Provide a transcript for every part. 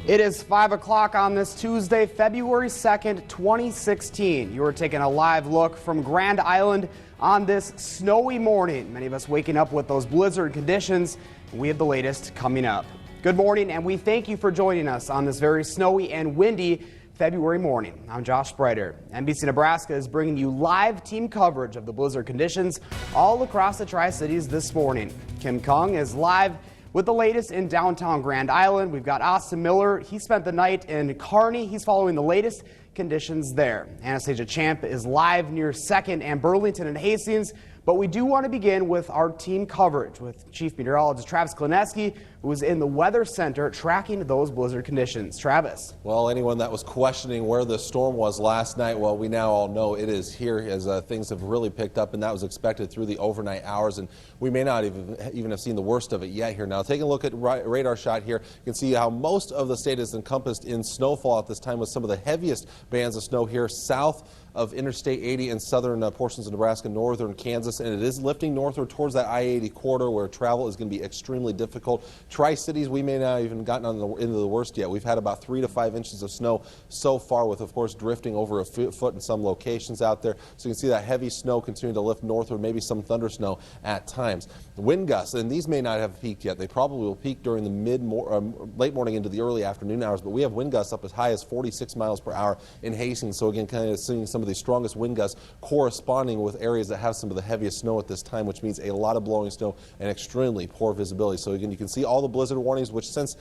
It is 5 o'clock on this Tuesday, February 2nd, 2016. You are taking a live look from Grand Island on this snowy morning. Many of us waking up with those blizzard conditions. We have the latest coming up. Good morning, and we thank you for joining us on this very snowy and windy February morning. I'm Josh Breiter. NBC Nebraska is bringing you live team coverage of the blizzard conditions all across the Tri-Cities this morning. Kim Kung is live with the latest in downtown Grand Island. We've got Austin Miller. He spent the night in Kearney. He's following the latest conditions there. Anastasia Champ is live near 2nd and Burlington and Hastings. But we do want to begin with our team coverage with Chief Meteorologist Travis Klineski, who was in the Weather Center tracking those blizzard conditions. Travis. Well, anyone that was questioning where the storm was last night, well, we now all know it is here as things have really picked up, and that was expected through the overnight hours, and we may not even have seen the worst of it yet here. Now, taking a look at radar shot here, you can see how most of the state is encompassed in snowfall at this time, with some of the heaviest bands of snow here south of Interstate 80 in southern portions of Nebraska, northern Kansas, and it is lifting northward towards that I-80 corridor where travel is going to be extremely difficult. Tri-Cities, we may not even gotten into the worst yet. We've had about 3 to 5 inches of snow so far, with, of course, drifting over a foot in some locations out there. So you can see that heavy snow continuing to lift northward, maybe some thunder snow at times. Wind gusts, and these may not have peaked yet. They probably will peak during the late morning into the early afternoon hours, but we have wind gusts up as high as 46 miles per hour in Hastings. So again, kind of seeing some of the strongest wind gusts corresponding with areas that have some of the heaviest snow at this time, which means a lot of blowing snow and extremely poor visibility. So again, you can see all the blizzard warnings, which since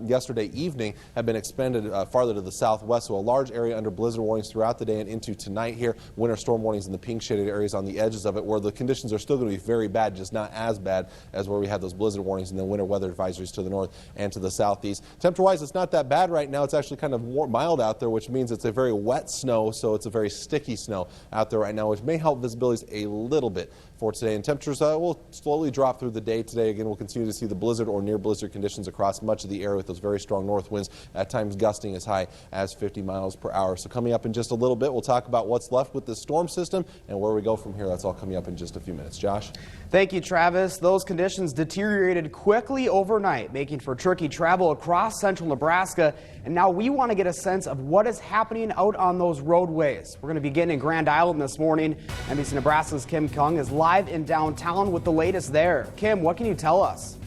yesterday evening have been expanded farther to the southwest. So a large area under blizzard warnings throughout the day and into tonight here. Winter storm warnings in the pink shaded areas on the edges of it, where the conditions are still going to be very bad, just not as bad as where we have those blizzard warnings, and then winter weather advisories to the north and to the southeast. Temperature wise, it's not that bad right now. It's actually kind of more mild out there, which means it's a very wet snow, so it's a very sticky snow out there right now, which may help visibilities a little bit for today. And temperatures will slowly drop through the day today. Again, we'll continue to see the blizzard or near blizzard conditions across much of the area with those very strong north winds, at times gusting as high as 50 miles per hour. So coming up in just a little bit, we'll talk about what's left with this storm system and where we go from here. That's all coming up in just a few minutes. Josh? Thank you, Travis. Those conditions deteriorated quickly overnight, making for tricky travel across central Nebraska. And now we want to get a sense of what is happening out on those roadways. We're going to begin in Grand Island this morning. NBC Nebraska's Kim Kung is live in downtown with the latest there. Kim, what can you tell us?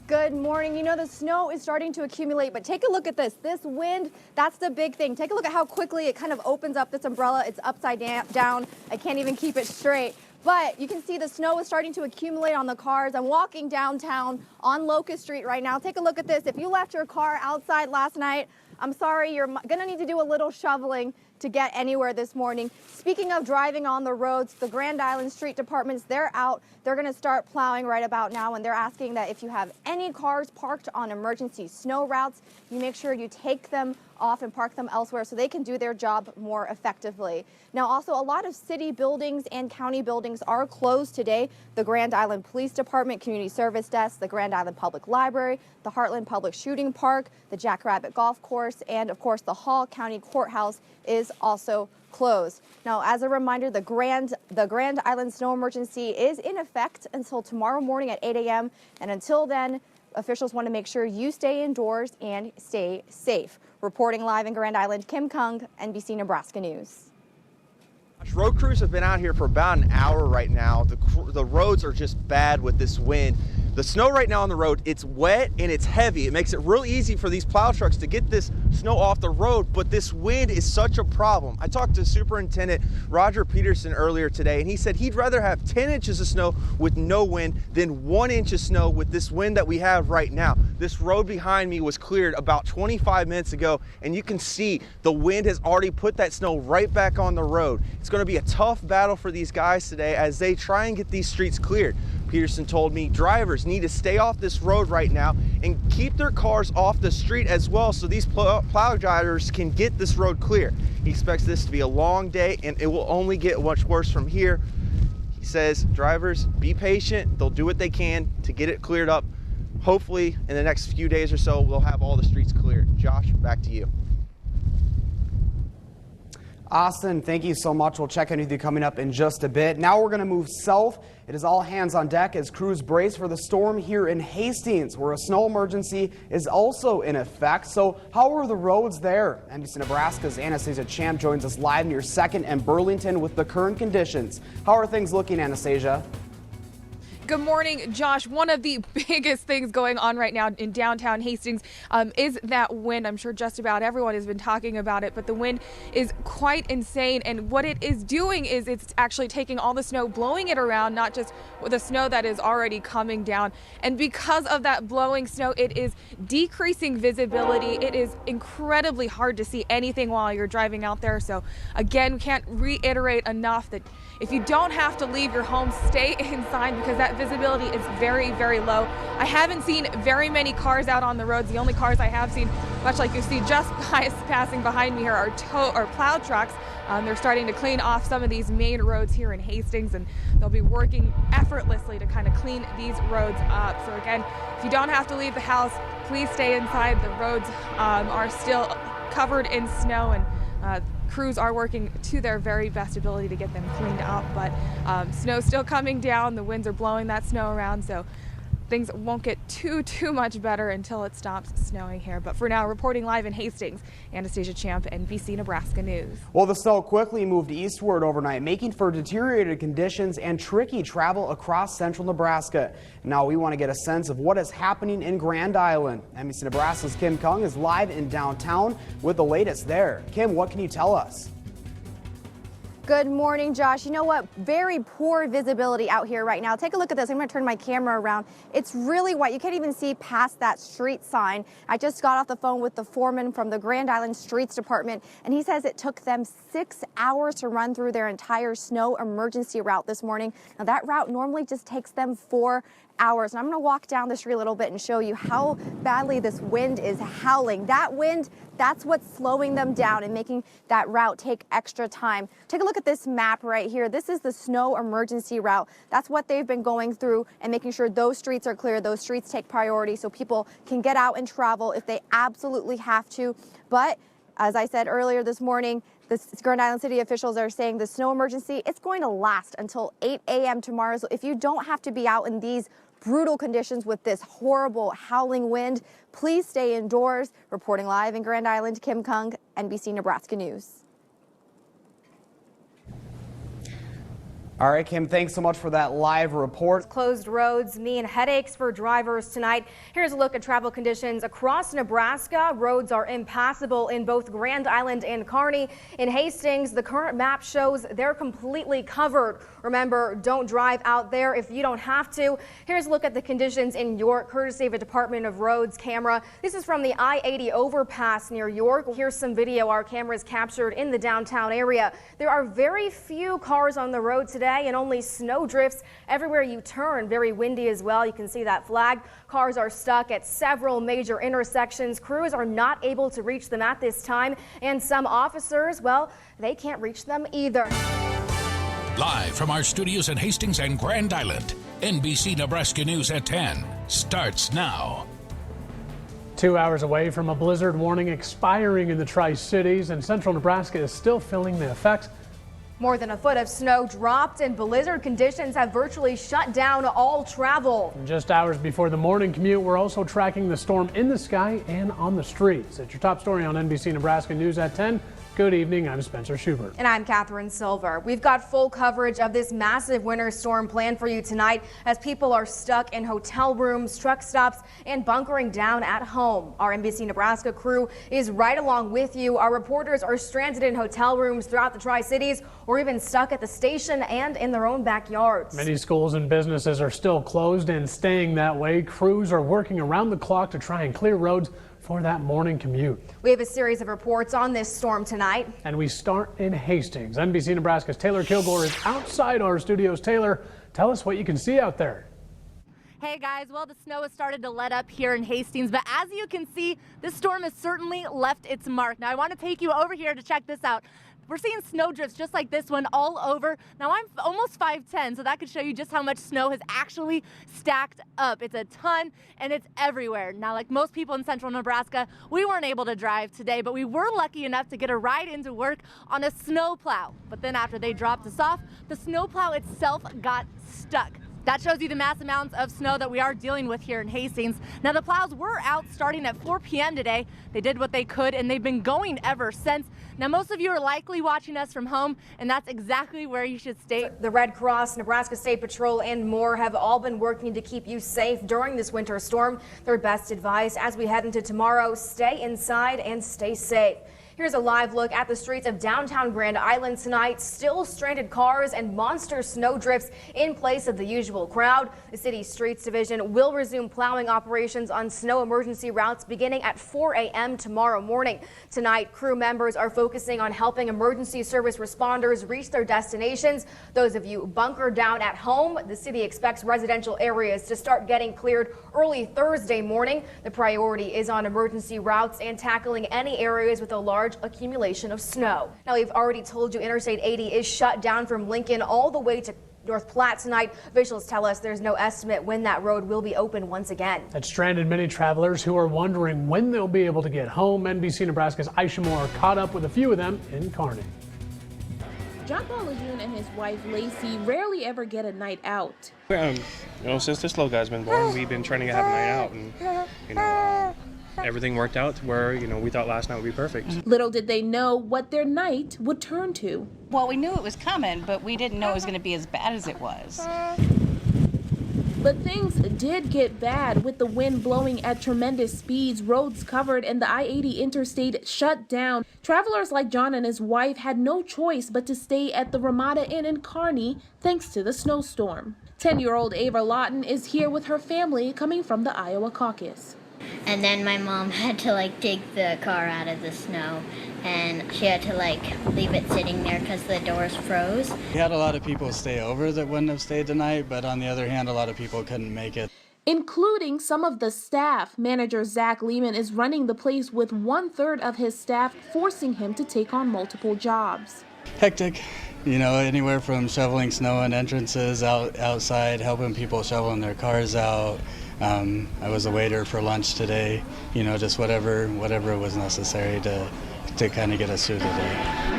Good morning. You know, the snow is starting to accumulate, but take a look at this. This wind, that's the big thing. Take a look at how quickly it kind of opens up this umbrella. It's upside down. I can't even keep it straight. But you can see the snow is starting to accumulate on the cars. I'm walking downtown on Locust Street right now. Take a look at this. If you left your car outside last night, I'm sorry, you're going to need to do a little shoveling to get anywhere this morning. Speaking of driving on the roads, the Grand Island Street Departments, they're out. They're going to start plowing right about now, and they're asking that if you have any cars parked on emergency snow routes, you make sure you take them off and park them elsewhere so they can do their job more effectively. Now, also, a lot of city buildings and county buildings are closed today. The Grand Island Police Department, Community Service Desk, the Grand Island Public Library, the Heartland Public Shooting Park, the Jackrabbit Golf Course, and of course the Hall County Courthouse is also closed. Now, as a reminder, the Grand Island snow emergency is in effect until tomorrow morning at 8 a.m. And until then, officials want to make sure you stay indoors and stay safe. Reporting live in Grand Island, Kim Kung, NBC Nebraska News. Road crews have been out here for about an hour right now. The roads are just bad with this wind. The snow right now on the road, it's wet and it's heavy. It makes it real easy for these plow trucks to get this snow off the road, but this wind is such a problem. I talked to Superintendent Roger Peterson earlier today, and he said he'd rather have 10 inches of snow with no wind than 1 inch of snow with this wind that we have right now. This road behind me was cleared about 25 minutes ago, and you can see the wind has already put that snow right back on the road. It's going to be a tough battle for these guys today as they try and get these streets cleared. Peterson told me drivers need to stay off this road right now and keep their cars off the street as well so these plow drivers can get this road clear. He expects this to be a long day and it will only get much worse from here. He says, drivers, be patient. They'll do what they can to get it cleared up. Hopefully in the next few days or so, we'll have all the streets cleared. Josh, back to you. Austin, thank you so much. We'll check in with you coming up in just a bit. Now we're going to move south. It is all hands on deck as crews brace for the storm here in Hastings, where a snow emergency is also in effect. So how are the roads there? NBC Nebraska's Anastasia Champ joins us live near 2nd and Burlington with the current conditions. How are things looking, Anastasia? Good morning, Josh. One of the biggest things going on right now in downtown Hastings is that wind. I'm sure just about everyone has been talking about it, but the wind is quite insane. And what it is doing is it's actually taking all the snow, blowing it around, not just the snow that is already coming down. And because of that blowing snow, it is decreasing visibility. It is incredibly hard to see anything while you're driving out there. So again, we can't reiterate enough that if you don't have to leave your home, stay inside because that visibility is very, very low. I haven't seen very many cars out on the roads. The only cars I have seen, much like you see just passing behind me here, are plow trucks. They're starting to clean off some of these main roads here in Hastings, and they'll be working effortlessly to kind of clean these roads up. So again, if you don't have to leave the house, please stay inside. The roads are still covered in snow, and crews are working to their very best ability to get them cleaned up, but snow's still coming down. The winds are blowing that snow around, so things won't get too much better until it stops snowing here. But for now, reporting live in Hastings, Anastasia Champ, NBC Nebraska News. Well, the snow quickly moved eastward overnight, making for deteriorated conditions and tricky travel across central Nebraska. Now we want to get a sense of what is happening in Grand Island. NBC Nebraska's Kim Kung is live in downtown with the latest there. Kim, what can you tell us? Good morning, Josh. You know what? Very poor visibility out here right now. Take a look at this. I'm going to turn my camera around. It's really white. You can't even see past that street sign. I just got off the phone with the foreman from the Grand Island Streets Department, and he says it took them 6 hours to run through their entire snow emergency route this morning. Now, that route normally just takes them 4 hours. And I'm going to walk down the street a little bit and show you how badly this wind is howling. That wind, that's what's slowing them down and making that route take extra time. Take a look at this map right here. This is the snow emergency route. That's what they've been going through and making sure those streets are clear. Those streets take priority so people can get out and travel if they absolutely have to. But as I said earlier this morning, the Grand Island City officials are saying the snow emergency, it's going to last until 8 a.m. tomorrow. So if you don't have to be out in these brutal conditions with this horrible howling wind, please stay indoors. Reporting live in Grand Island, Kim Kung, NBC Nebraska News. All right, Kim, thanks so much for that live report. Closed roads mean headaches for drivers tonight. Here's a look at travel conditions across Nebraska. Roads are impassable in both Grand Island and Kearney. In Hastings, the current map shows they're completely covered. Remember, don't drive out there if you don't have to. Here's a look at the conditions in York, courtesy of a Department of Roads camera. This is from the I-80 overpass near York. Here's some video our cameras captured in the downtown area. There are very few cars on the road today, and only snow drifts everywhere you turn. Very windy as well. You can see that flag. Cars are stuck at several major intersections. Crews are not able to reach them at this time, and some officers, well, they can't reach them either. Live from our studios in Hastings and Grand Island, NBC Nebraska News at 10 starts now. 2 hours away from a blizzard warning expiring in the Tri-Cities, and central Nebraska is still feeling the effects. More than a foot of snow dropped, and blizzard conditions have virtually shut down all travel. Just hours before the morning commute, we're also tracking the storm in the sky and on the streets. It's your top story on NBC Nebraska News at 10. Good evening, I'm Spencer Schubert. And I'm Catherine Silver. We've got full coverage of this massive winter storm planned for you tonight as people are stuck in hotel rooms, truck stops, and bunkering down at home. Our NBC Nebraska crew is right along with you. Our reporters are stranded in hotel rooms throughout the Tri-Cities or even stuck at the station and in their own backyards. Many schools and businesses are still closed and staying that way. Crews are working around the clock to try and clear roads for that morning commute. We have a series of reports on this storm tonight. And we start in Hastings. NBC Nebraska's Taylor Kilgore is outside our studios. Taylor, tell us what you can see out there. Hey guys, well, the snow has started to let up here in Hastings, but as you can see, this storm has certainly left its mark. Now I want to take you over here to check this out. we're seeing snow drifts just like this one all over. Now I'm almost 5'10", so that could show you just how much snow has actually stacked up. It's a ton and it's everywhere. Now, like most people in central Nebraska, we weren't able to drive today, but we were lucky enough to get a ride into work on a snowplow. But then after they dropped us off, the snowplow itself got stuck. That shows you the mass amounts of snow that we are dealing with here in Hastings. Now, the plows were out starting at 4 p.m. today. They did what they could, and they've been going ever since. Now, most of you are likely watching us from home, and that's exactly where you should stay. The Red Cross, Nebraska State Patrol, and more have all been working to keep you safe during this winter storm. Their best advice as we head into tomorrow: stay inside and stay safe. Here's a live look at the streets of downtown Grand Island tonight. Still stranded cars and monster snow drifts in place of the usual crowd. The city's streets division will resume plowing operations on snow emergency routes beginning at 4 a.m. tomorrow morning. Tonight, crew members are focusing on helping emergency service responders reach their destinations. Those of you bunkered down at home, the city expects residential areas to start getting cleared early Thursday morning. The priority is on emergency routes and tackling any areas with a large accumulation of snow. Now, we've already told you Interstate 80 is shut down from Lincoln all the way to North Platte tonight. Officials tell us there's no estimate when that road will be open once again. That stranded many travelers who are wondering when they'll be able to get home. NBC Nebraska's Aisha Moore caught up with a few of them in Kearney. John Paul Lejeune and his wife Lacey rarely ever get a night out. Since this little guy's been born, we've been trying to have a night out, and everything worked out to where we thought last night would be perfect. Little did they know what their night would turn to. Well, we knew it was coming, but we didn't know it was going to be as bad as it was. But things did get bad with the wind blowing at tremendous speeds, roads covered, and the I-80 interstate shut down. Travelers like John and his wife had no choice but to stay at the Ramada Inn in Kearney thanks to the snowstorm. 10-year-old Ava Lawton is here with her family coming from the Iowa caucus. And then my mom had to dig the car out of the snow, and she had to leave it sitting there because the doors froze. We had a lot of people stay over that wouldn't have stayed tonight, but on the other hand, a lot of people couldn't make it. Including some of the staff. Manager Zach Lehman is running the place with 1/3 of his staff, forcing him to take on multiple jobs. Hectic, anywhere from shoveling snow in entrances outside, helping people shoveling their cars out. I was a waiter for lunch today, just whatever was necessary to kind of get us through the day.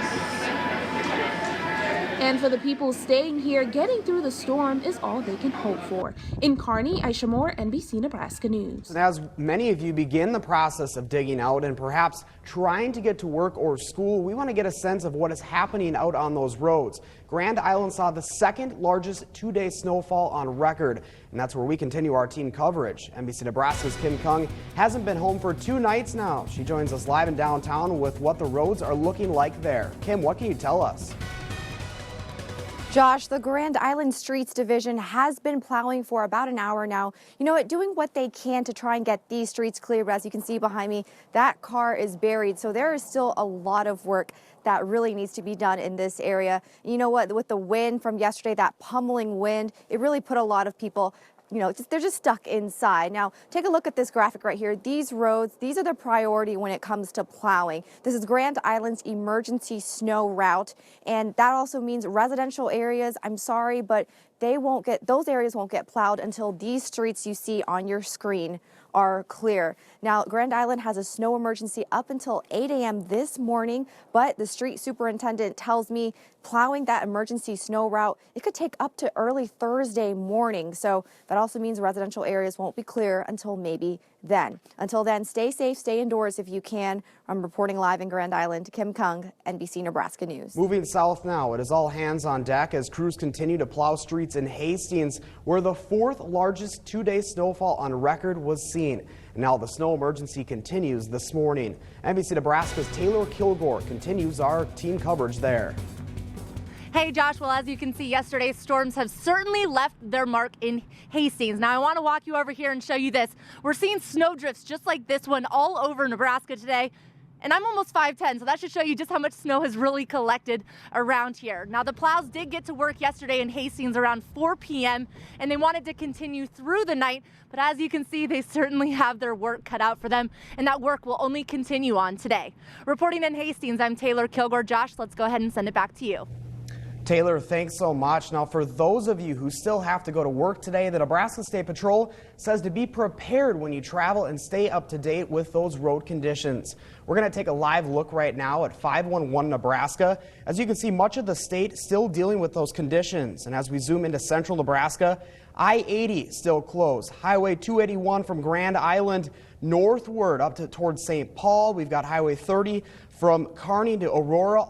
And for the people staying here, getting through the storm is all they can hope for. In Kearney, Aisha Moore, NBC Nebraska News. And as many of you begin the process of digging out and perhaps trying to get to work or school, we want to get a sense of what is happening out on those roads. Grand Island saw the second largest two-day snowfall on record, and that's where we continue our team coverage. NBC Nebraska's Kim Kung hasn't been home for 2 nights now. She joins us live in downtown with what the roads are looking like there. Kim, what can you tell us? Josh, the Grand Island Streets Division has been plowing for about an hour now. Doing what they can to try and get these streets cleared. As you can see behind me, that car is buried. So there is still a lot of work that really needs to be done in this area. You know what? With the wind from yesterday, that pummeling wind, it really put a lot of people they're just stuck inside. Now, take a look at this graphic right here. These roads, these are the priority when it comes to plowing. This is Grand Island's emergency snow route, and that also means residential areas. I'm sorry, but those areas won't get plowed until these streets you see on your screen are clear. Now, Grand Island has a snow emergency up until 8 a.m. this morning, but the street superintendent tells me plowing that emergency snow route, it could take up to early Thursday morning. So that also means residential areas won't be clear until maybe then. Until then, stay safe, stay indoors if you can. I'm reporting live in Grand Island. Kim Kung, NBC Nebraska News. Moving south now, it is all hands on deck as crews continue to plow streets in Hastings, where the 4th largest two-day snowfall on record was seen. And now the snow emergency continues this morning. NBC Nebraska's Taylor Kilgore continues our team coverage there. Hey Josh, well, as you can see, yesterday's storms have certainly left their mark in Hastings. Now I want to walk you over here and show you this. We're seeing snow drifts just like this one all over Nebraska today. And I'm almost 5'10", so that should show you just how much snow has really collected around here. Now, the plows did get to work yesterday in Hastings around 4 p.m., and they wanted to continue through the night. But as you can see, they certainly have their work cut out for them, and that work will only continue on today. Reporting in Hastings, I'm Taylor Kilgore. Josh, let's go ahead and send it back to you. Taylor, thanks so much. Now, for those of you who still have to go to work today, the Nebraska State Patrol says to be prepared when you travel and stay up to date with those road conditions. We're going to take a live look right now at 511 Nebraska. As you can see, much of the state still dealing with those conditions. And as we zoom into central Nebraska, I-80 still closed. Highway 281 from Grand Island northward up towards St. Paul. We've got Highway 30 from Kearney to Aurora